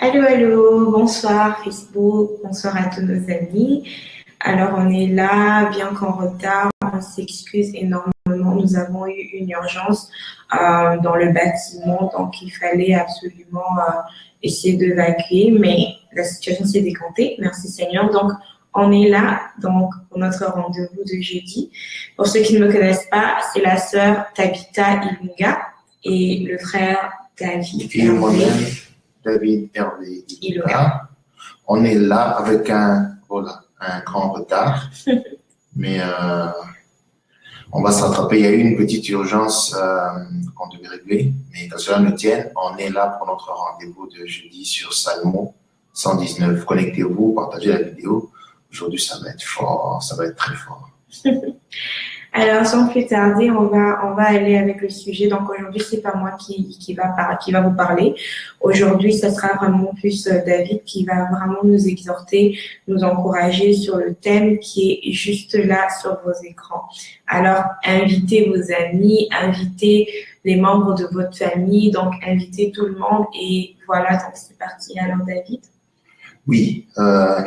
Allô, allô, bonsoir Facebook, bonsoir à tous nos amis. Alors, on est là, bien qu'en retard, on s'excuse énormément. Nous avons eu une urgence dans le bâtiment, donc il fallait absolument essayer d'évacuer, mais la situation s'est décantée, merci Seigneur. Donc, on est là donc, pour notre rendez-vous de jeudi. Pour ceux qui ne me connaissent pas, c'est la sœur Tabitha Ilunga et le frère David. Et moi-même, David Hervé Ilunga. On est là avec un grand retard, mais on va se rattraper. Il y a eu une petite urgence qu'on devait régler, mais que cela ne tienne, on est là pour notre rendez-vous de jeudi sur Salmo 119. Connectez-vous, partagez la vidéo. Aujourd'hui, ça va être fort, ça va être très fort. Alors, sans plus tarder, on va aller avec le sujet. Donc, aujourd'hui, c'est pas moi qui va vous parler. Aujourd'hui, ce sera vraiment plus David qui va vraiment nous exhorter, nous encourager sur le thème qui est juste là sur vos écrans. Alors, invitez vos amis, invitez les membres de votre famille, donc invitez tout le monde. Et voilà, donc c'est parti. Alors, David? Oui,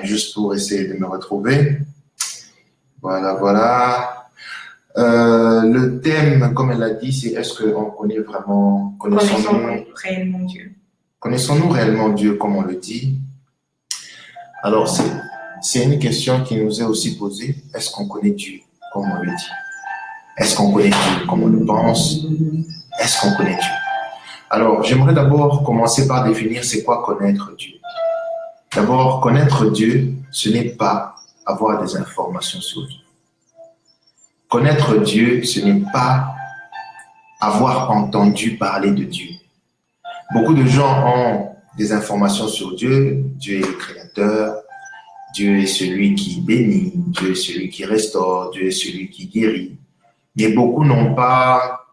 juste pour essayer de me retrouver. Voilà. Le thème, comme elle l'a dit, c'est est-ce qu'on connaît vraiment, connaissons-nous réellement Dieu? Connaissons-nous réellement Dieu, comme on le dit? Alors, c'est une question qui nous est aussi posée. Est-ce qu'on connaît Dieu, comme on le dit? Est-ce qu'on connaît Dieu, comme on le pense? Est-ce qu'on connaît Dieu? Alors, j'aimerais d'abord commencer par définir c'est quoi connaître Dieu. D'abord, connaître Dieu, ce n'est pas avoir des informations sur lui. Connaître Dieu, ce n'est pas avoir entendu parler de Dieu. Beaucoup de gens ont des informations sur Dieu. Dieu est le créateur, Dieu est celui qui bénit, Dieu est celui qui restaure, Dieu est celui qui guérit. Mais beaucoup n'ont pas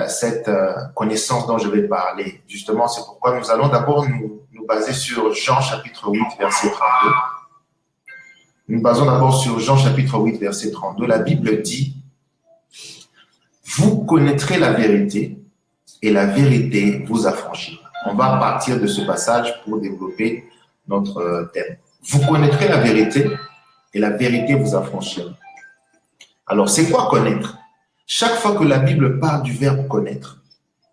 cette connaissance dont je vais parler. Justement, c'est pourquoi nous allons d'abord nous baser sur Jean chapitre 8, verset 32. Nous basons d'abord sur Jean chapitre 8, verset 32. La Bible dit « Vous connaîtrez la vérité et la vérité vous affranchira. » On va partir de ce passage pour développer notre thème. Vous connaîtrez la vérité et la vérité vous affranchira. Alors, c'est quoi connaître? Chaque fois que la Bible parle du verbe connaître,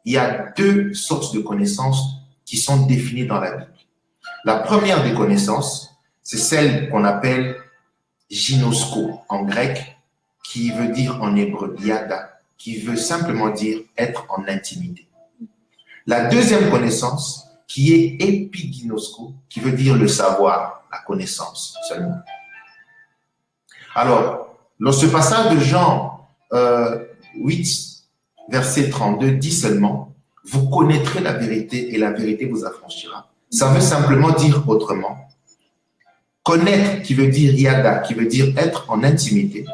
il y a deux sortes de connaissances qui sont définies dans la Bible. La première des connaissances, c'est celle qu'on appelle ginosko en grec, qui veut dire en hébreu yada, qui veut simplement dire être en intimité. La deuxième connaissance, qui est epiginosko, qui veut dire le savoir, la connaissance seulement. Alors, dans ce passage de Jean 8, verset 32, dit seulement « Vous connaîtrez la vérité et la vérité vous affranchira ». Ça veut simplement dire autrement. Connaître qui veut dire yada, qui veut dire être en intimité.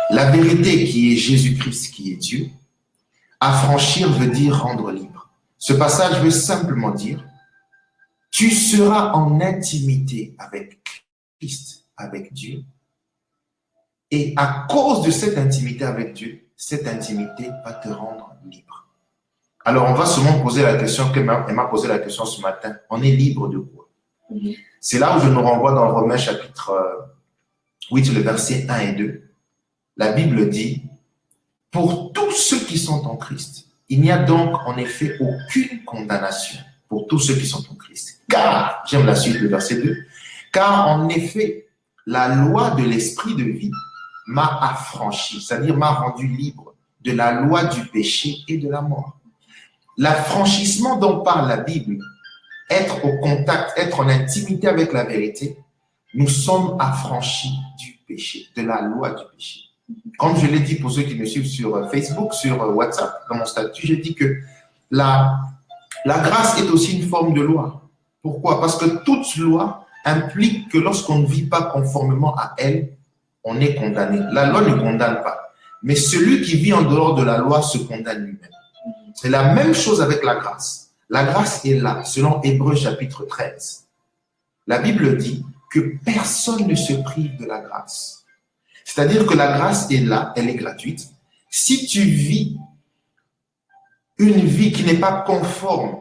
La vérité qui est Jésus-Christ, qui est Dieu. Affranchir veut dire rendre libre. Ce passage veut simplement dire tu seras en intimité avec Christ, avec Dieu. Et à cause de cette intimité avec Dieu, cette intimité va te rendre libre. Alors, on va souvent poser la question, elle m'a posé la question ce matin, on est libre de quoi? C'est là où je nous renvoie dans Romains chapitre 8, le verset 1 et 2. La Bible dit, pour tous ceux qui sont en Christ, il n'y a donc en effet aucune condamnation pour tous ceux qui sont en Christ. Car, j'aime la suite, le verset 2, car en effet, la loi de l'esprit de vie m'a affranchi, c'est-à-dire m'a rendu libre de la loi du péché et de la mort. L'affranchissement dont parle la Bible, être au contact, être en intimité avec la vérité, nous sommes affranchis du péché, de la loi du péché. Comme je l'ai dit pour ceux qui me suivent sur Facebook, sur WhatsApp, dans mon statut, j'ai dit que la grâce est aussi une forme de loi. Pourquoi? Parce que toute loi implique que lorsqu'on ne vit pas conformément à elle, on est condamné. La loi ne condamne pas. Mais celui qui vit en dehors de la loi se condamne lui-même. C'est la même chose avec la grâce. La grâce est là, selon Hébreux chapitre 13. La Bible dit que personne ne se prive de la grâce. C'est-à-dire que la grâce est là, elle est gratuite. Si tu vis une vie qui n'est pas conforme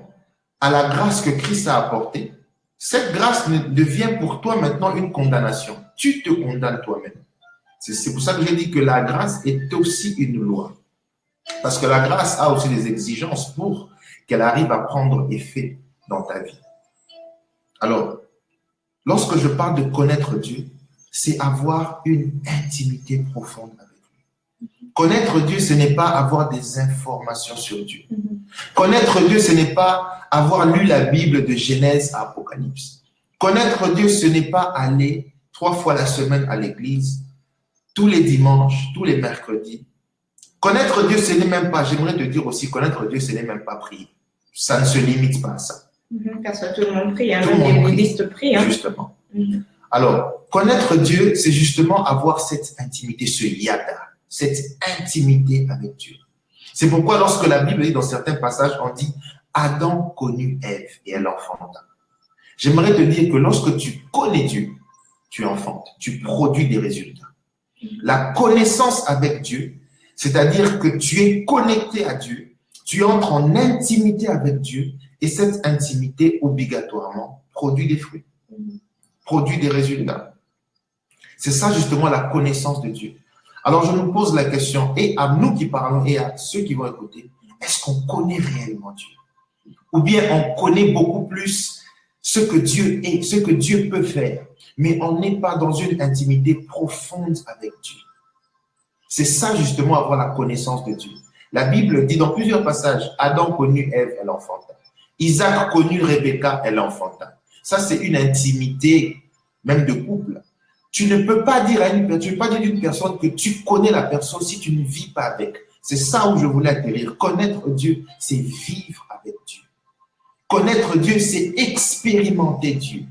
à la grâce que Christ a apportée, cette grâce devient pour toi maintenant une condamnation. Tu te condamnes toi-même. C'est pour ça que j'ai dit que la grâce est aussi une loi. Parce que la grâce a aussi des exigences pour qu'elle arrive à prendre effet dans ta vie. Alors, lorsque je parle de connaître Dieu, c'est avoir une intimité profonde avec lui. Connaître Dieu, ce n'est pas avoir des informations sur Dieu. Connaître Dieu, ce n'est pas avoir lu la Bible de Genèse à Apocalypse. Connaître Dieu, ce n'est pas aller 3 fois la semaine à l'église, tous les dimanches, tous les mercredis. Connaître Dieu, ce n'est même pas, j'aimerais te dire aussi, connaître Dieu, ce n'est même pas prier. Ça ne se limite pas à ça. Parce que tout le monde prie, Tout le monde prie. bouddhistes prient. Justement. Alors, connaître Dieu, c'est justement avoir cette intimité, ce yada, cette intimité avec Dieu. C'est pourquoi lorsque la Bible dit dans certains passages, on dit Adam connut Ève et elle enfanta. J'aimerais te dire que lorsque tu connais Dieu, tu enfantes, tu produis des résultats. La connaissance avec Dieu, c'est-à-dire que tu es connecté à Dieu, tu entres en intimité avec Dieu et cette intimité, obligatoirement, produit des fruits, produit des résultats. C'est ça justement la connaissance de Dieu. Alors je nous pose la question, et à nous qui parlons et à ceux qui vont écouter, est-ce qu'on connaît réellement Dieu? Ou bien on connaît beaucoup plus ce que Dieu est, ce que Dieu peut faire, mais on n'est pas dans une intimité profonde avec Dieu. C'est ça justement avoir la connaissance de Dieu. La Bible dit dans plusieurs passages, Adam connut Ève, elle enfanta. Isaac connut Rebecca, elle enfanta. Ça c'est une intimité même de couple. Tu ne peux pas dire à d'une personne que tu connais la personne si tu ne vis pas avec. C'est ça où je voulais atterrir. Connaître Dieu, c'est vivre avec Dieu. Connaître Dieu, c'est expérimenter Dieu.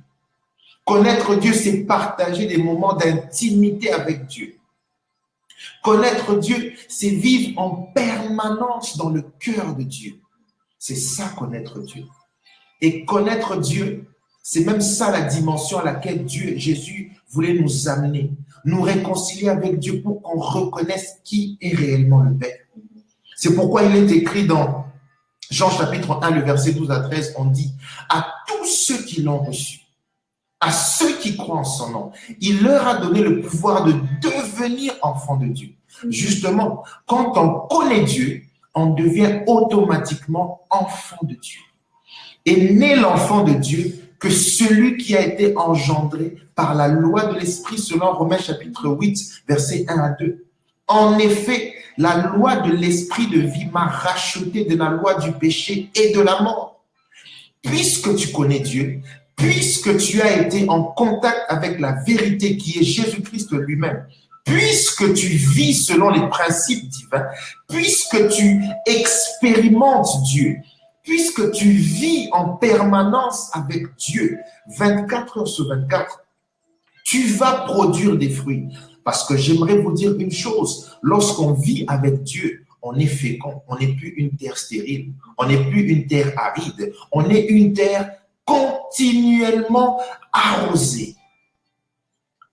Connaître Dieu, c'est partager des moments d'intimité avec Dieu. Connaître Dieu, c'est vivre en permanence dans le cœur de Dieu. C'est ça, connaître Dieu. Et connaître Dieu, c'est même ça la dimension à laquelle Jésus voulait nous amener, nous réconcilier avec Dieu pour qu'on reconnaisse qui est réellement le Père. C'est pourquoi il est écrit dans Jean chapitre 1, le verset 12 à 13, on dit « À tous ceux qui l'ont reçu, à ceux qui croient en son nom, il leur a donné le pouvoir de devenir enfants de Dieu. » Justement, quand on connaît Dieu, on devient automatiquement enfant de Dieu. Et né l'enfant de Dieu que celui qui a été engendré par la loi de l'Esprit selon Romains chapitre 8, versets 1 à 2. En effet, la loi de l'Esprit de vie m'a racheté de la loi du péché et de la mort. Puisque tu connais Dieu, puisque tu as été en contact avec la vérité qui est Jésus-Christ lui-même, puisque tu vis selon les principes divins, puisque tu expérimentes Dieu, puisque tu vis en permanence avec Dieu, 24 heures sur 24, tu vas produire des fruits. Parce que j'aimerais vous dire une chose, lorsqu'on vit avec Dieu, on est fécond, on n'est plus une terre stérile, on n'est plus une terre aride, on est une terre continuellement arrosée.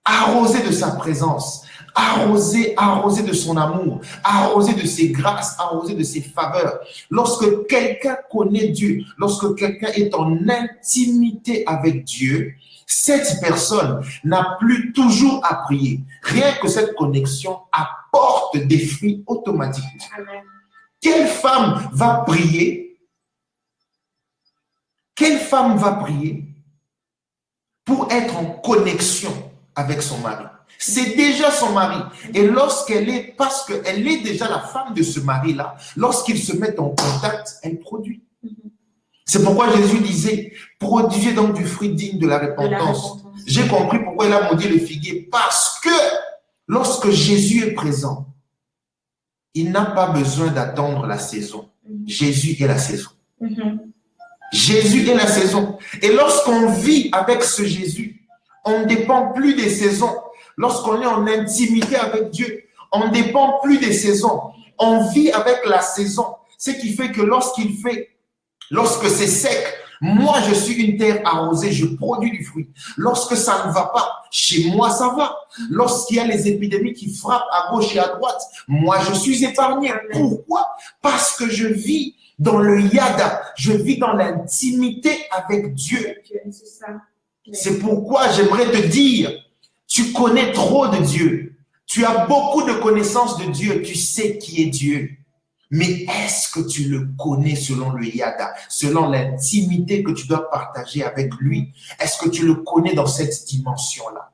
Arrosée de sa présence, arrosée de son amour, arrosée de ses grâces, arrosée de ses faveurs. Lorsque quelqu'un connaît Dieu, lorsque quelqu'un est en intimité avec Dieu, cette personne n'a plus toujours à prier. Rien que cette connexion apporte des fruits automatiquement. Amen. Quelle femme va prier? Quelle femme va prier pour être en connexion avec son mari? C'est déjà son mari. Et lorsqu'elle est, parce qu'elle est déjà la femme de ce mari-là, lorsqu'ils se mettent en contact, elle produit. C'est pourquoi Jésus disait, produisez donc du fruit digne de la repentance. J'ai compris pourquoi il a maudit le figuier. Parce que lorsque Jésus est présent, il n'a pas besoin d'attendre la saison. Jésus est la saison. Jésus est la saison. Et lorsqu'on vit avec ce Jésus, on ne dépend plus des saisons. Lorsqu'on est en intimité avec Dieu, on ne dépend plus des saisons. On vit avec la saison. Ce qui fait que lorsque c'est sec, moi je suis une terre arrosée, je produis du fruit. Lorsque ça ne va pas, chez moi ça va. Lorsqu'il y a les épidémies qui frappent à gauche et à droite, moi je suis épargné. Pourquoi? Parce que je vis dans le yada. Je vis dans l'intimité avec Dieu. C'est ça. C'est pourquoi j'aimerais te dire, tu connais trop de Dieu. Tu as beaucoup de connaissances de Dieu. Tu sais qui est Dieu. Mais est-ce que tu le connais selon le yada, selon l'intimité que tu dois partager avec lui? Est-ce que tu le connais dans cette dimension-là?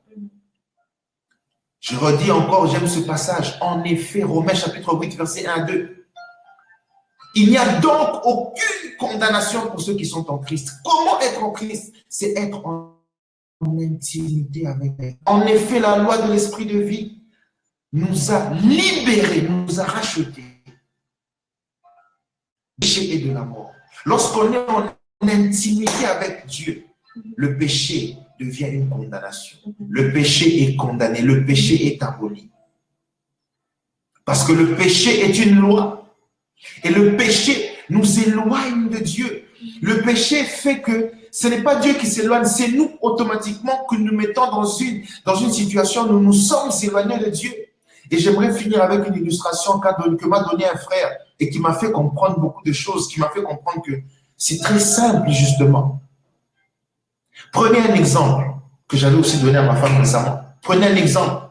Je redis encore, j'aime ce passage. En effet, Romains chapitre 8, verset 1 à 2. Il n'y a donc aucune condamnation pour ceux qui sont en Christ. Comment être en Christ? C'est être en intimité avec lui. En effet, la loi de l'esprit de vie nous a libérés, nous a rachetés du péché et de la mort. Lorsqu'on est en intimité avec Dieu, le péché devient une condamnation. Le péché est condamné, le péché est aboli. Parce que le péché est une loi. Et le péché nous éloigne de Dieu. Le péché fait que ce n'est pas Dieu qui s'éloigne, c'est nous automatiquement que nous mettons dans une situation où nous sommes éloignés de Dieu. Et j'aimerais finir avec une illustration que m'a donné un frère et qui m'a fait comprendre beaucoup de choses, qui m'a fait comprendre que c'est très simple justement. Prenez un exemple que j'avais aussi donné à ma femme récemment. Prenez un exemple.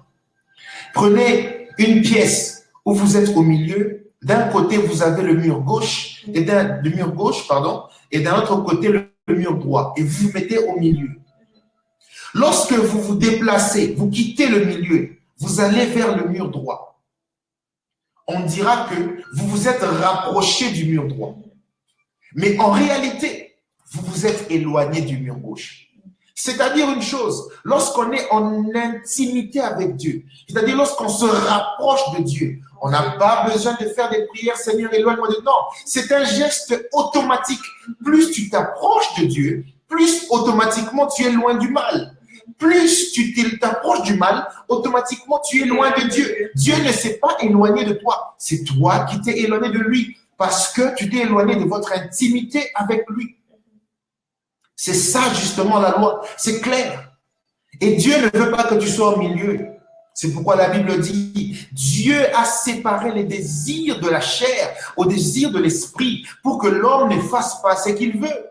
Prenez une pièce où vous êtes au milieu. D'un côté, vous avez le mur gauche, et d'un autre côté, le mur droit. Et vous vous mettez au milieu. Lorsque vous vous déplacez, vous quittez le milieu, vous allez vers le mur droit. On dira que vous vous êtes rapproché du mur droit. Mais en réalité, vous vous êtes éloigné du mur gauche. C'est-à-dire une chose, lorsqu'on est en intimité avec Dieu, c'est-à-dire lorsqu'on se rapproche de Dieu, on n'a pas besoin de faire des prières, Seigneur, éloigne-moi de... Non, c'est un geste automatique. Plus tu t'approches de Dieu, plus automatiquement tu es loin du mal. Plus tu t'approches du mal, automatiquement tu es loin de Dieu. Dieu ne s'est pas éloigné de toi, c'est toi qui t'es éloigné de lui parce que tu t'es éloigné de votre intimité avec lui. C'est ça justement la loi, c'est clair. Et Dieu ne veut pas que tu sois au milieu. C'est pourquoi la Bible dit, Dieu a séparé les désirs de la chair aux désirs de l'esprit pour que l'homme ne fasse pas ce qu'il veut.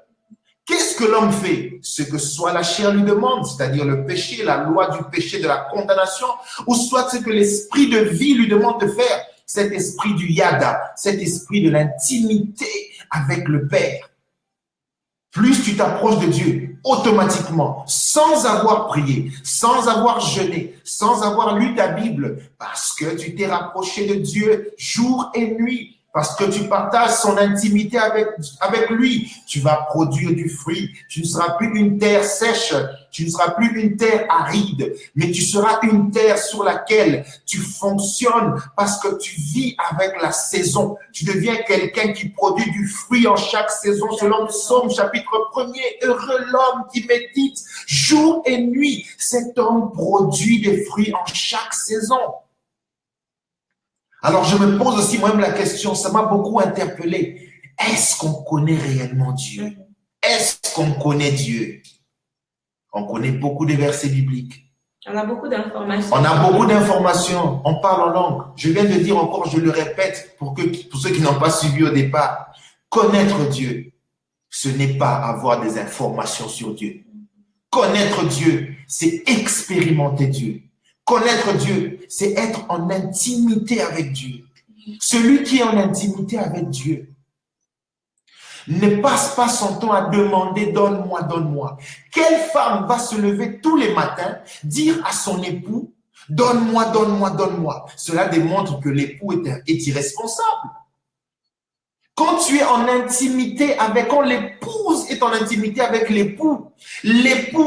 Qu'est-ce que l'homme fait? Ce que soit la chair lui demande, c'est-à-dire le péché, la loi du péché, de la condamnation, ou soit ce que l'esprit de vie lui demande de faire, cet esprit du yada, cet esprit de l'intimité avec le Père. Plus tu t'approches de Dieu, automatiquement, sans avoir prié, sans avoir jeûné, sans avoir lu ta Bible, parce que tu t'es rapproché de Dieu jour et nuit, parce que tu partages son intimité avec lui, tu vas produire du fruit. Tu ne seras plus une terre sèche, tu ne seras plus une terre aride, mais tu seras une terre sur laquelle tu fonctionnes parce que tu vis avec la saison. Tu deviens quelqu'un qui produit du fruit en chaque saison, selon Psaume chapitre 1er. Heureux l'homme qui médite jour et nuit. Cet homme produit des fruits en chaque saison. Alors, je me pose aussi moi-même la question, ça m'a beaucoup interpellé. Est-ce qu'on connaît réellement Dieu? Est-ce qu'on connaît Dieu? On connaît beaucoup de versets bibliques. On a beaucoup d'informations. On a beaucoup d'informations. On parle en langue. Je viens de dire encore, je le répète pour ceux qui n'ont pas suivi au départ. Connaître Dieu, ce n'est pas avoir des informations sur Dieu. Connaître Dieu, c'est expérimenter Dieu. Connaître Dieu, c'est être en intimité avec Dieu. Celui qui est en intimité avec Dieu ne passe pas son temps à demander « donne-moi, donne-moi ». Quelle femme va se lever tous les matins, dire à son époux « donne-moi, donne-moi, donne-moi ». Cela démontre que l'époux est irresponsable. Quand tu es en intimité quand l'épouse est en intimité avec l'époux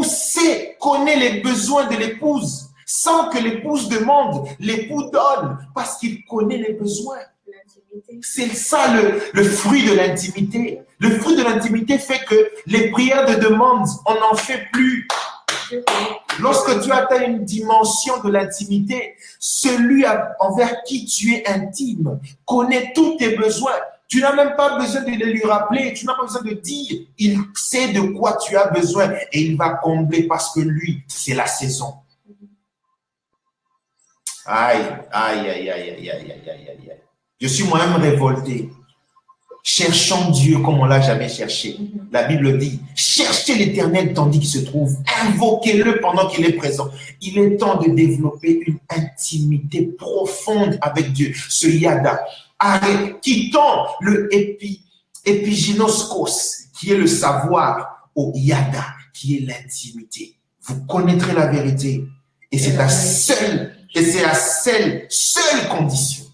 sait, connaît les besoins de l'épouse. Sans que l'épouse demande, l'époux donne parce qu'il connaît les besoins. C'est ça le fruit de l'intimité. Le fruit de l'intimité fait que les prières de demande, on n'en fait plus. Lorsque tu atteins une dimension de l'intimité, celui envers qui tu es intime connaît tous tes besoins. Tu n'as même pas besoin de lui rappeler, tu n'as pas besoin de dire. Il sait de quoi tu as besoin et il va combler parce que lui, c'est la saison. Aïe, aïe, aïe, aïe, aïe, aïe, aïe, aïe, aïe. Je suis moi-même révolté. cherchons Dieu comme on l'a jamais cherché. La Bible dit, cherchez l'Éternel tandis qu'il se trouve, invoquez-le pendant qu'il est présent. Il est temps de développer une intimité profonde avec Dieu, ce yada. Quittons le épiginoskos, qui est le savoir, au yada, qui est l'intimité. Vous connaîtrez la vérité, et c'est la seule condition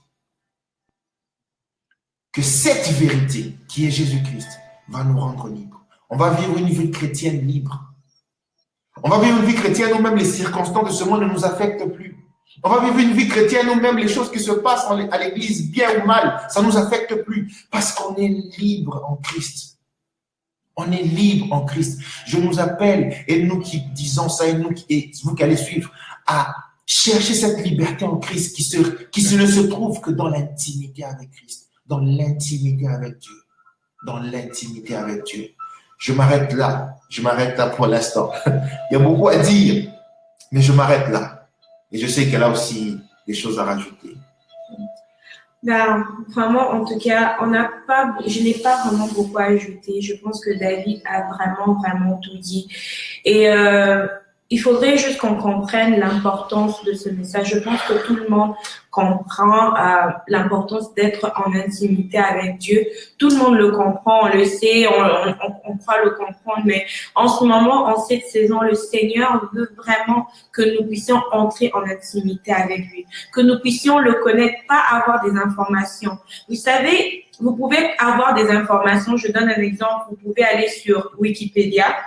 que cette vérité, qui est Jésus-Christ, va nous rendre libres. On va vivre une vie chrétienne libre. On va vivre une vie chrétienne où même les circonstances de ce monde ne nous affectent plus. On va vivre une vie chrétienne où même les choses qui se passent à l'église, bien ou mal, ça ne nous affecte plus. Parce qu'on est libre en Christ. On est libre en Christ. Je nous appelle, et nous qui disons ça, et vous qui allez suivre, à chercher cette liberté en Christ qui ne se trouve que dans l'intimité avec Christ. Dans l'intimité avec Dieu. Dans l'intimité avec Dieu. Je m'arrête là pour l'instant. Il y a beaucoup à dire, mais je m'arrête là. Et je sais qu'elle a aussi des choses à rajouter. Ben, vraiment, en tout cas, je n'ai pas vraiment beaucoup à ajouter. Je pense que David a vraiment tout dit. Et il faudrait juste qu'on comprenne l'importance de ce message. Je pense que tout le monde comprend l'importance d'être en intimité avec Dieu. Tout le monde le comprend, on le sait, on croit le comprendre, mais en ce moment, en cette saison, le Seigneur veut vraiment que nous puissions entrer en intimité avec lui, que nous puissions le connaître, pas avoir des informations. Vous savez, vous pouvez avoir des informations. Je donne un exemple. Vous pouvez aller sur Wikipédia.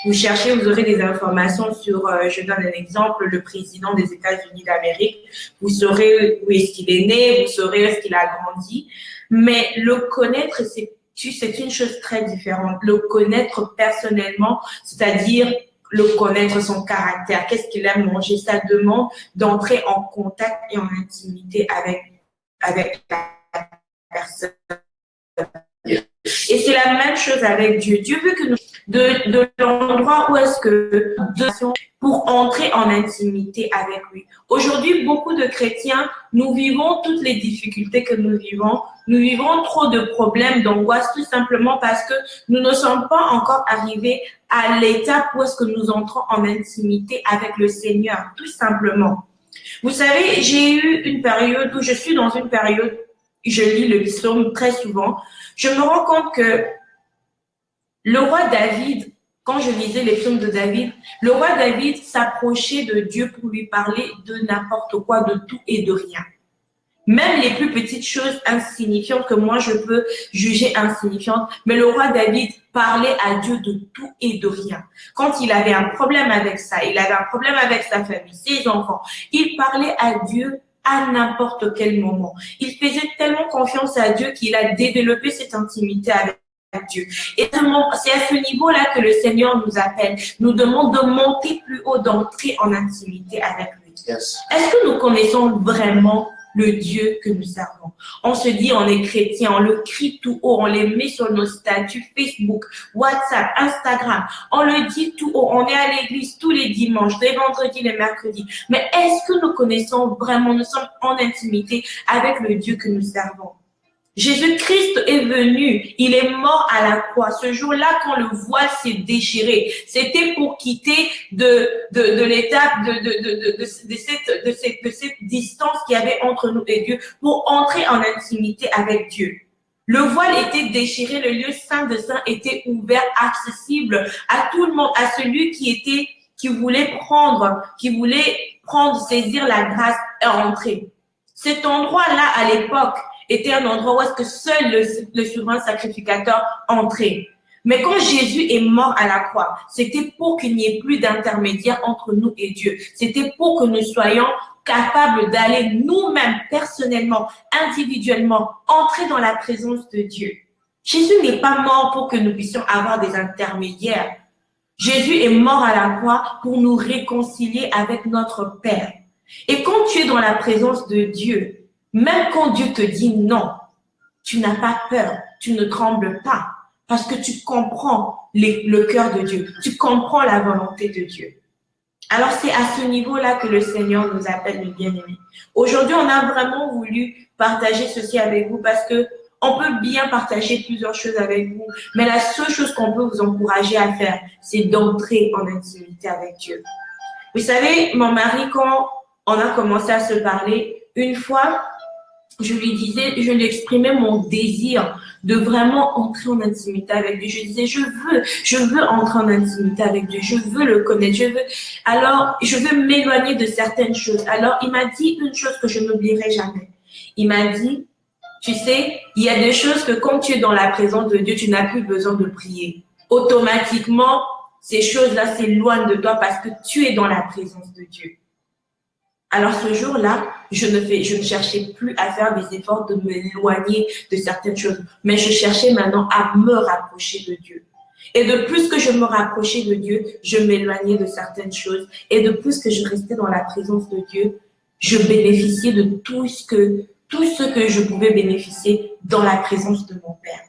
Vous cherchez, vous aurez des informations sur, je donne un exemple, le président des États-Unis d'Amérique. Vous saurez où est-ce qu'il est né, vous saurez où est-ce qu'il a grandi. Mais le connaître, c'est une chose très différente. Le connaître personnellement, c'est-à-dire le connaître son caractère, qu'est-ce qu'il aime manger, ça demande d'entrer en contact et en intimité avec la personne. Et c'est la même chose avec Dieu. Dieu veut que nous, de l'endroit où est-ce que pour entrer en intimité avec lui. Aujourd'hui, beaucoup de chrétiens, nous vivons toutes les difficultés que nous vivons trop de problèmes, d'angoisse, tout simplement parce que nous ne sommes pas encore arrivés à l'étape où est-ce que nous entrons en intimité avec le Seigneur, tout simplement. Vous savez, j'ai eu une période où je suis dans une période, je lis le psaume très souvent, je me rends compte que le roi David, quand je lisais les psaumes de David, le roi David s'approchait de Dieu pour lui parler de n'importe quoi, de tout et de rien. Même les plus petites choses insignifiantes que moi je peux juger insignifiantes, mais le roi David parlait à Dieu de tout et de rien. Quand il avait un problème avec ça, il avait un problème avec sa famille, ses enfants, il parlait à Dieu à n'importe quel moment. Il faisait tellement confiance à Dieu qu'il a développé cette intimité avec Dieu. Et c'est à ce niveau-là que le Seigneur nous appelle, nous demande de monter plus haut, d'entrer en intimité avec lui. Yes. Est-ce que nous connaissons vraiment le Dieu que nous servons? On se dit, on est chrétien, on le crie tout haut, on les met sur nos statuts Facebook, WhatsApp, Instagram, on le dit tout haut, on est à l'église tous les dimanches, les vendredis, les mercredis. Mais est-ce que nous connaissons vraiment, nous sommes en intimité avec le Dieu que nous servons? Jésus-Christ est venu, il est mort à la croix. Ce jour-là, quand le voile s'est déchiré, c'était pour quitter de l'étape de cette distance qu'il y avait entre nous et Dieu, pour entrer en intimité avec Dieu. Le voile était déchiré, le lieu saint de saint était ouvert, accessible à tout le monde, à celui qui voulait prendre, saisir la grâce et entrer. Cet endroit-là, à l'époque, était un endroit où est-ce que seul le souverain sacrificateur entrait. Mais quand Jésus est mort à la croix, c'était pour qu'il n'y ait plus d'intermédiaire entre nous et Dieu. C'était pour que nous soyons capables d'aller nous-mêmes, personnellement, individuellement, entrer dans la présence de Dieu. Jésus n'est pas mort pour que nous puissions avoir des intermédiaires. Jésus est mort à la croix pour nous réconcilier avec notre Père. Et quand tu es dans la présence de Dieu, même quand Dieu te dit non, tu n'as pas peur, tu ne trembles pas, parce que tu comprends le cœur de Dieu, tu comprends la volonté de Dieu. Alors c'est à ce niveau-là que le Seigneur nous appelle, mes bien-aimés. Aujourd'hui, on a vraiment voulu partager ceci avec vous parce que On peut bien partager plusieurs choses avec vous, mais la seule chose qu'on peut vous encourager à faire, c'est d'entrer en intimité avec Dieu. Vous savez, mon mari, quand on a commencé à se parler, une fois, je lui exprimais mon désir de vraiment entrer en intimité avec Dieu. Je disais, je veux entrer en intimité avec Dieu, je veux le connaître, je veux m'éloigner de certaines choses. Alors, il m'a dit une chose que je n'oublierai jamais. Il m'a dit, tu sais, il y a des choses que quand tu es dans la présence de Dieu, tu n'as plus besoin de prier. Automatiquement, ces choses-là s'éloignent de toi parce que tu es dans la présence de Dieu. Alors ce jour-là, je ne cherchais plus à faire des efforts de m'éloigner de certaines choses, mais je cherchais maintenant à me rapprocher de Dieu. Et de plus que je me rapprochais de Dieu, je m'éloignais de certaines choses. Et de plus que je restais dans la présence de Dieu, je bénéficiais de tout ce que je pouvais bénéficier dans la présence de mon Père.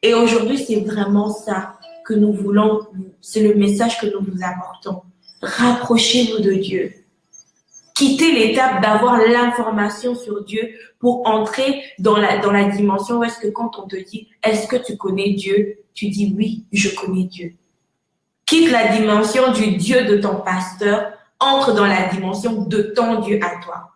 Et aujourd'hui, c'est vraiment ça que nous voulons, c'est le message que nous vous apportons. Rapprochez-vous de Dieu. Quittez l'étape d'avoir l'information sur Dieu pour entrer dans la dimension où est-ce que quand on te dit « Est-ce que tu connais Dieu ?» Tu dis « Oui, je connais Dieu ». Quitte la dimension du Dieu de ton pasteur, entre dans la dimension de ton Dieu à toi.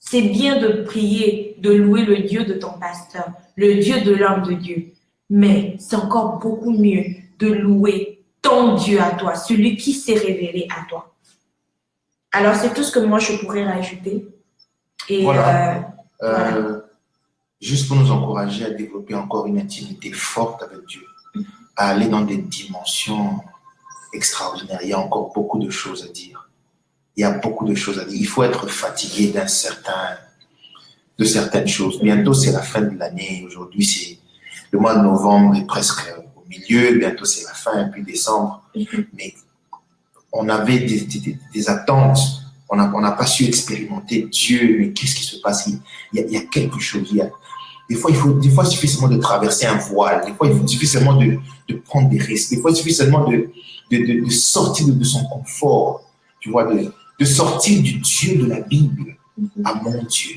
C'est bien de prier, de louer le Dieu de ton pasteur, le Dieu de l'homme de Dieu. Mais c'est encore beaucoup mieux de louer ton Dieu à toi, celui qui s'est révélé à toi. Alors, c'est tout ce que moi, je pourrais rajouter. Et voilà. Juste pour nous encourager à développer encore une intimité forte avec Dieu, à aller dans des dimensions extraordinaires. Il y a encore beaucoup de choses à dire. Il y a beaucoup de choses à dire. Il faut être fatigué de certaines choses. Bientôt, c'est la fin de l'année. Aujourd'hui, c'est le mois de novembre est presque au milieu. Bientôt, c'est la fin, puis décembre. Mais on avait des attentes. On n'a pas su expérimenter Dieu. Mais qu'est-ce qui se passe? Il y a quelque chose. Des fois, il suffit seulement de traverser un voile. Des fois, il suffit seulement de prendre des risques. Des fois, il suffit seulement de sortir de son confort. Tu vois, de sortir du Dieu de la Bible à mon Dieu.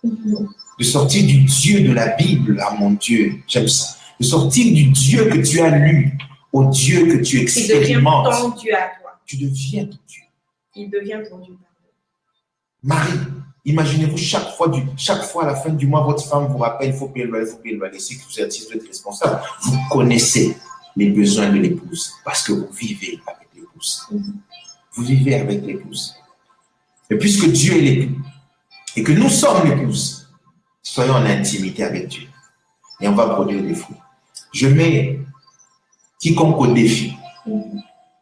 De sortir du Dieu de la Bible à mon Dieu. J'aime ça. De sortir du Dieu que tu as lu au Dieu que tu expérimentes. Il devient ton Dieu à toi. Tu deviens ton Dieu. Il devient ton Dieu. Marie, imaginez-vous chaque fois à la fin du mois, votre femme vous rappelle, il faut payer le loyer. Si vous êtes responsable, vous connaissez les besoins de l'épouse parce que vous vivez avec l'épouse. Vous vivez avec l'épouse. Et puisque Dieu est l'époux et que nous sommes l'épouse, soyons en intimité avec Dieu et on va produire des fruits. Je mets quiconque au défi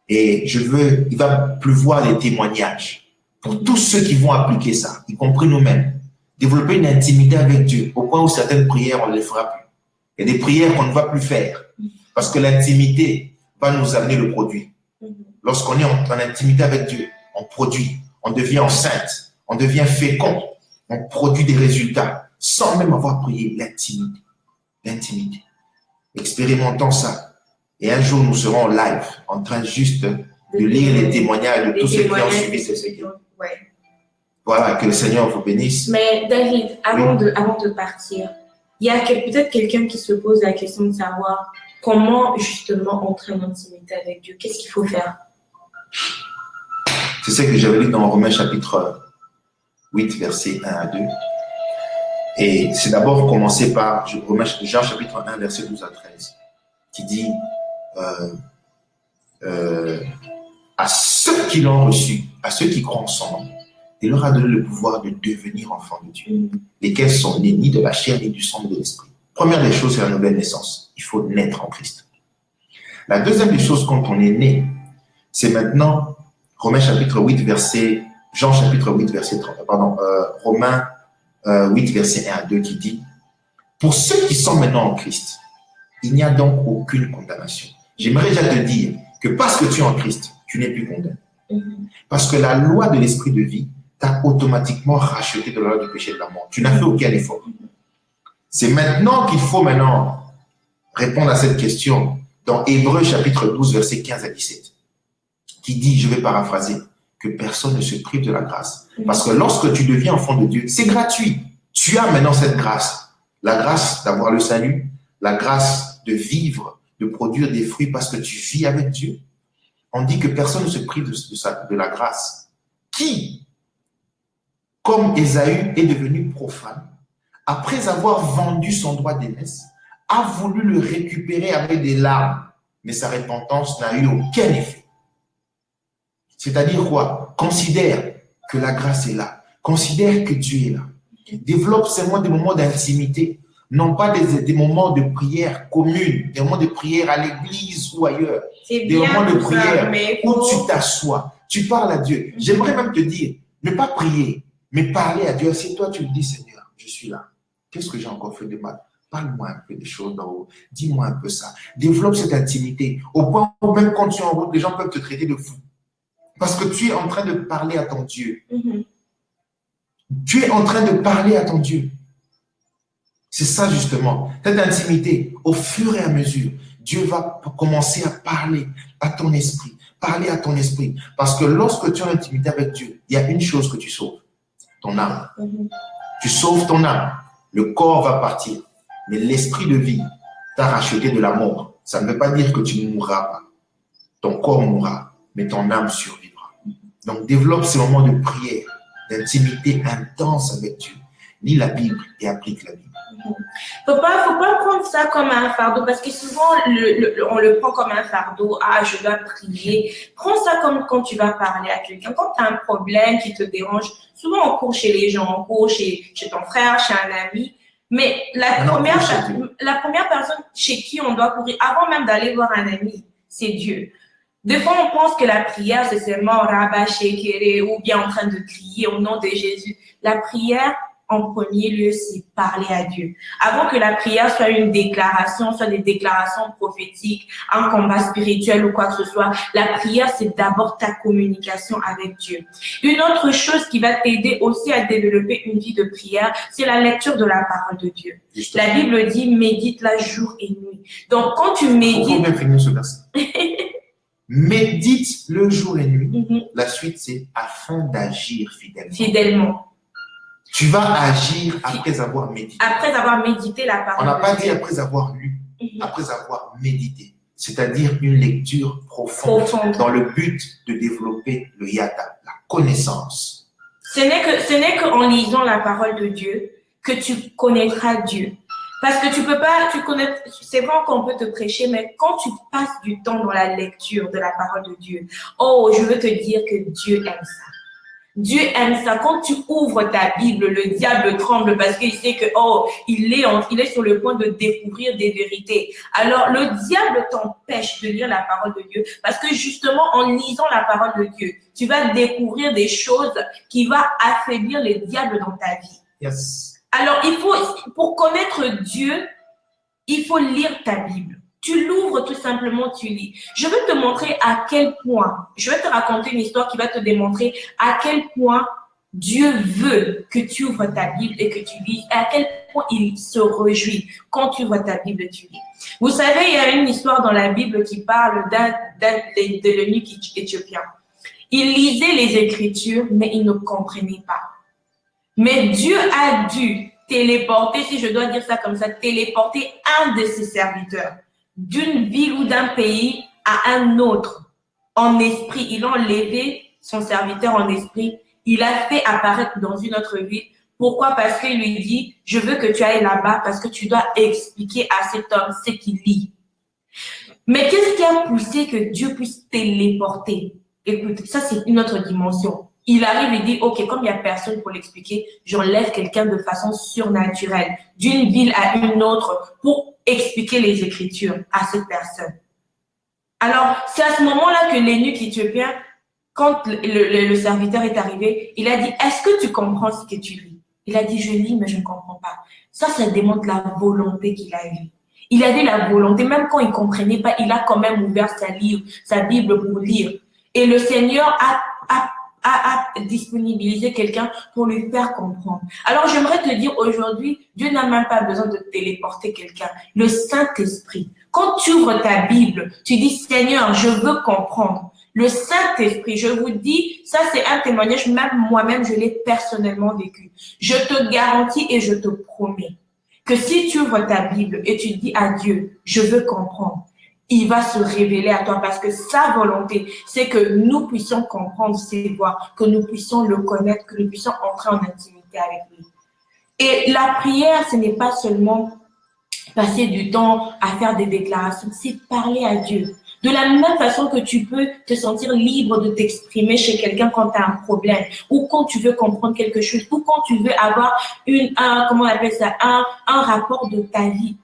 et il va pleuvoir des témoignages pour tous ceux qui vont appliquer ça, y compris nous-mêmes. Développer une intimité avec Dieu au point où certaines prières, on ne les fera plus. Il y a des prières qu'on ne va plus faire parce que l'intimité va nous amener le produit. Lorsqu'on est en intimité avec Dieu, on produit, on devient enceinte, on devient fécond, on produit des résultats sans même avoir prié. L'intimité. Expérimentons ça. Et un jour, nous serons en live, en train juste de lire les témoignages de tous ceux qui ont suivi cette vidéo. Voilà, que le Seigneur vous bénisse. Mais David, avant de partir, il y a peut-être quelqu'un qui se pose la question de savoir comment justement entrer en intimité avec Dieu. Qu'est-ce qu'il faut faire? C'est ce que j'avais lu dans Romains chapitre 8, versets 1 à 2. Et c'est d'abord commencer par Jean chapitre 1, verset 12 à 13, qui dit à ceux qui l'ont reçu, à ceux qui croient en son nom, il leur a donné le pouvoir de devenir enfants de Dieu, lesquels sont nés ni de la chair, ni du sang, ni de l'esprit. Première des choses, c'est la nouvelle naissance. Il faut naître en Christ. La deuxième des choses, quand on est né, c'est maintenant Romains chapitre 8, Jean chapitre 8, Romains 8, verset 1 à 2, qui dit « Pour ceux qui sont maintenant en Christ, il n'y a donc aucune condamnation. » J'aimerais déjà te dire que parce que tu es en Christ, tu n'es plus condamné. Parce que la loi de l'esprit de vie t'a automatiquement racheté de la loi du péché et de la mort. Tu n'as fait aucun effort. C'est maintenant qu'il faut répondre à cette question dans Hébreux chapitre 12, verset 15 à 17, qui dit, je vais paraphraser, que personne ne se prive de la grâce. Parce que lorsque tu deviens enfant de Dieu, c'est gratuit. Tu as maintenant cette grâce. La grâce d'avoir le salut, la grâce de vivre, de produire des fruits parce que tu vis avec Dieu. On dit que personne ne se prive de la grâce. Qui, comme Ésaü est devenu profane, après avoir vendu son droit d'aînesse, a voulu le récupérer avec des larmes, mais sa repentance n'a eu aucun effet. C'est-à-dire quoi? Considère que la grâce est là. Considère que Dieu est là. Développe seulement des moments d'intimité, non pas des moments de prière commune, des moments de prière à l'église ou ailleurs. Des moments de prière où tu t'assois, tu parles à Dieu. J'aimerais même te dire, ne pas prier, mais parler à Dieu. Si toi tu lui dis, Seigneur, je suis là. Qu'est-ce que j'ai encore fait de mal? Parle-moi un peu des choses d'en haut. Dis-moi un peu ça. Développe cette intimité. Au point où même quand tu es en route, les gens peuvent te traiter de fou. Parce que tu es en train de parler à ton Dieu. Tu es en train de parler à ton Dieu. C'est ça justement. Cette intimité, au fur et à mesure, Dieu va commencer à parler à ton esprit. Parler à ton esprit. Parce que lorsque tu as intimité avec Dieu, il y a une chose que tu sauves. Ton âme. Tu sauves ton âme. Le corps va partir. Mais l'esprit de vie t'a racheté de la mort. Ça ne veut pas dire que tu ne mourras pas. Ton corps mourra, mais ton âme survivra. Donc développe ce moment de prière, d'intimité intense avec Dieu. Lis la Bible et applique la Bible. Faut pas prendre ça comme un fardeau, parce que souvent on le prend comme un fardeau. Ah, je dois prier. Prends ça comme quand tu vas parler à quelqu'un. Quand tu as un problème qui te dérange, souvent on court chez les gens, on court chez ton frère, chez un ami. Mais la première personne chez qui on doit courir, avant même d'aller voir un ami, c'est Dieu. Des fois, on pense que la prière, c'est seulement rabâcher, quérer, ou bien en train de crier au nom de Jésus. La prière, en premier lieu, c'est parler à Dieu. Avant que la prière soit une déclaration, soit des déclarations prophétiques, un combat spirituel ou quoi que ce soit, la prière, c'est d'abord ta communication avec Dieu. Une autre chose qui va t'aider aussi à développer une vie de prière, c'est la lecture de la parole de Dieu. Justement. La Bible dit, médite-la jour et nuit. Donc, quand tu médites... Faut bien finir ce verset. Médite le jour et nuit. La suite, c'est afin d'agir fidèlement. Tu vas agir après avoir médité. Après avoir médité la parole. On n'a pas dit après avoir lu, après avoir médité. C'est-à-dire une lecture profonde dans le but de développer le yada, la connaissance. Ce n'est qu'en lisant la parole de Dieu que tu connaîtras Dieu. Parce que tu peux pas, c'est vrai qu'on peut te prêcher, mais quand tu passes du temps dans la lecture de la parole de Dieu, oh, je veux te dire que Dieu aime ça. Dieu aime ça. Quand tu ouvres ta Bible, le diable tremble parce qu'il sait que, oh, il est sur le point de découvrir des vérités. Alors, le diable t'empêche de lire la parole de Dieu parce que justement, en lisant la parole de Dieu, tu vas découvrir des choses qui vont affaiblir les diables dans ta vie. Yes. Alors, pour connaître Dieu, il faut lire ta Bible. Tu l'ouvres tout simplement, tu lis. Je vais te montrer à quel point, je vais te raconter une histoire qui va te démontrer à quel point Dieu veut que tu ouvres ta Bible et que tu lises, et à quel point il se réjouit quand tu ouvres ta Bible et tu lis. Vous savez, il y a une histoire dans la Bible qui parle de l'eunuque éthiopien. Il lisait les Écritures, mais il ne comprenait pas. Mais Dieu a dû téléporter, si je dois dire ça comme ça, téléporter un de ses serviteurs d'une ville ou d'un pays à un autre en esprit. Il a enlevé son serviteur en esprit. Il l'a fait apparaître dans une autre ville. Pourquoi? Parce qu'il lui dit, je veux que tu ailles là-bas parce que tu dois expliquer à cet homme ce qu'il lit. Mais qu'est-ce qui a poussé que Dieu puisse téléporter? Écoute, ça c'est une autre dimension. Il arrive et dit, ok, comme il n'y a personne pour l'expliquer, j'enlève quelqu'un de façon surnaturelle, d'une ville à une autre, pour expliquer les Écritures à cette personne. Alors, c'est à ce moment-là que l'eunuque éthiopien, quand le serviteur est arrivé, il a dit, est-ce que tu comprends ce que tu lis? Il a dit, je lis, mais je ne comprends pas. Ça démontre la volonté qu'il a eue. Il avait la volonté, même quand il ne comprenait pas, il a quand même ouvert sa Bible pour lire. Et le Seigneur a disponibilisé quelqu'un pour lui faire comprendre. Alors, j'aimerais te dire aujourd'hui, Dieu n'a même pas besoin de téléporter quelqu'un. Le Saint-Esprit. Quand tu ouvres ta Bible, tu dis, Seigneur, je veux comprendre. Le Saint-Esprit, je vous dis, ça c'est un témoignage, même moi-même, je l'ai personnellement vécu. Je te garantis et je te promets que si tu ouvres ta Bible et tu dis à Dieu, je veux comprendre, il va se révéler à toi parce que sa volonté, c'est que nous puissions comprendre ses voies, que nous puissions le connaître, que nous puissions entrer en intimité avec lui. Et la prière, ce n'est pas seulement passer du temps à faire des déclarations, c'est parler à Dieu. De la même façon que tu peux te sentir libre de t'exprimer chez quelqu'un quand tu as un problème, ou quand tu veux comprendre quelque chose, ou quand tu veux avoir comment on appelle ça, un rapport de ta vie.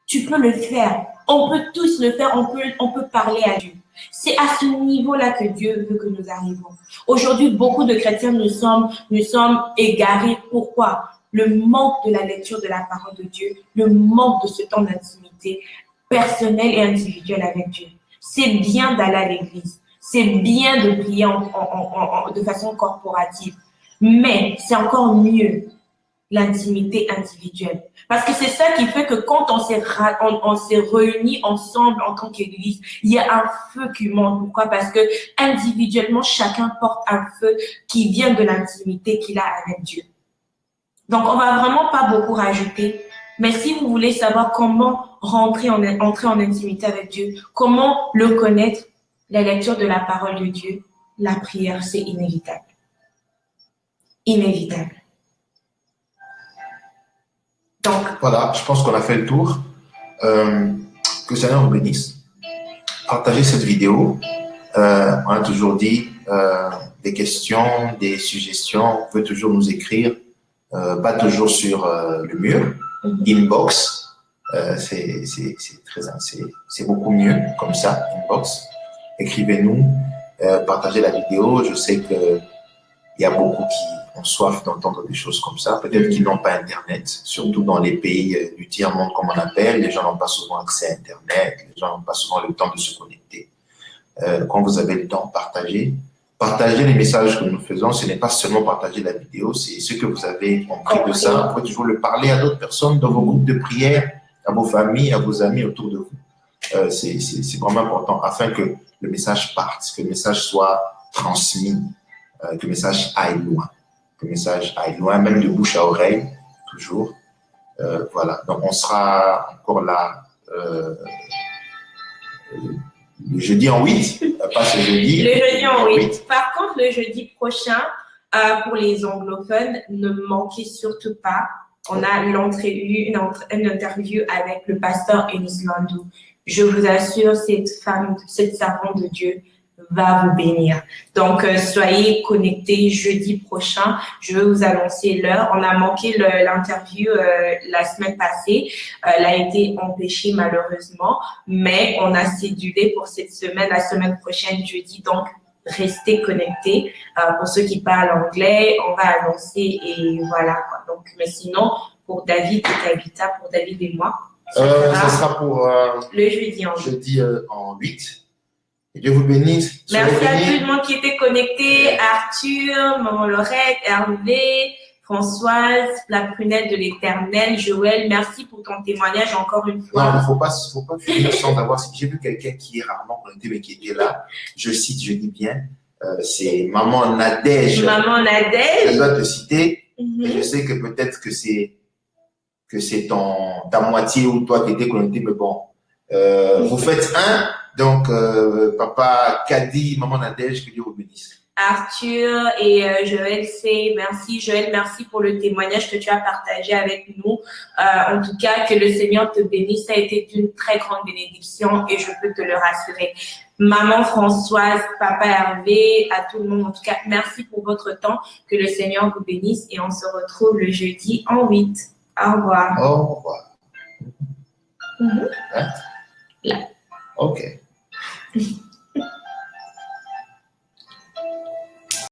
Tu peux le faire. On peut tous le faire. On peut parler à Dieu. C'est à ce niveau-là que Dieu veut que nous arrivons. Aujourd'hui, beaucoup de chrétiens nous sommes égarés. Pourquoi? Le manque de la lecture de la parole de Dieu, le manque de ce temps d'intimité personnelle et individuelle avec Dieu. C'est bien d'aller à l'église. C'est bien de prier de façon corporative. Mais c'est encore mieux l'intimité individuelle. Parce que c'est ça qui fait que quand on s'est réunis ensemble en tant qu'église, il y a un feu qui monte. Pourquoi? Parce que individuellement, chacun porte un feu qui vient de l'intimité qu'il a avec Dieu. Donc, on va vraiment pas beaucoup rajouter. Mais si vous voulez savoir comment entrer en intimité avec Dieu, comment le connaître, la lecture de la parole de Dieu, la prière, c'est inévitable. Inévitable. Donc, voilà, je pense qu'on a fait le tour. Que le Seigneur vous bénisse. Partagez cette vidéo. On a toujours dit des questions, des suggestions. Vous pouvez toujours nous écrire, pas toujours sur le mur, inbox. C'est beaucoup mieux comme ça, inbox. Écrivez-nous, partagez la vidéo. Je sais qu'il y a beaucoup qui ont soif d'entendre des choses comme ça. Peut-être qu'ils n'ont pas Internet, surtout dans les pays du tiers-monde, comme on appelle. Les gens n'ont pas souvent accès à Internet, les gens n'ont pas souvent le temps de se connecter. Quand vous avez le temps, partagez. Partagez les messages que nous faisons. Ce n'est pas seulement partager la vidéo, c'est ce que vous avez compris de ça. Vous pouvez toujours le parler à d'autres personnes dans vos groupes de prière, à vos familles, à vos amis autour de vous. C'est vraiment important afin que le message parte, que le message soit transmis, que le message aille loin. Que le message aille loin, même de bouche à oreille, toujours. Voilà, donc on sera encore là le jeudi en 8, pas ce jeudi. Le jeudi en 8. Par contre, le jeudi prochain, pour les anglophones, ne manquez surtout pas. On a une interview avec le pasteur Enis Landou. Je vous assure, cette servante de Dieu va vous bénir. Donc, soyez connectés jeudi prochain. Je vais vous annoncer l'heure. On a manqué l'interview la semaine passée. Elle a été empêchée malheureusement, mais on a cédulé pour cette semaine, la semaine prochaine, jeudi. Donc, restez connectés. Pour ceux qui parlent anglais, on va annoncer et voilà. Donc, mais sinon, pour David et Tabitha, pour David et moi, ça sera pour le jeudi en 8. Et Dieu vous bénisse. Merci à tout le monde qui était connecté. Arthur, Maman Laurette, Hervé, Françoise, la prunelle de l'Éternel, Joël. Merci pour ton témoignage encore une fois. Non, il ne faut pas finir sans avoir. J'ai vu quelqu'un qui est rarement connecté, mais qui était là. Je cite, je dis bien. C'est Maman Nadège. Maman Nadège. Elle doit te citer. Et je sais que peut-être que c'est ta moitié ou toi qui étais connecté, mais bon. Vous faites un. Donc, papa Kadi, Maman Nadège, que Dieu vous bénisse. Arthur et Joël, merci. Joël, merci pour le témoignage que tu as partagé avec nous. En tout cas, que le Seigneur te bénisse. Ça a été d'une très grande bénédiction et je peux te le rassurer. Maman Françoise, papa Hervé, à tout le monde. En tout cas, merci pour votre temps. Que le Seigneur vous bénisse et on se retrouve le jeudi en 8. Au revoir. Au revoir. Là. OK.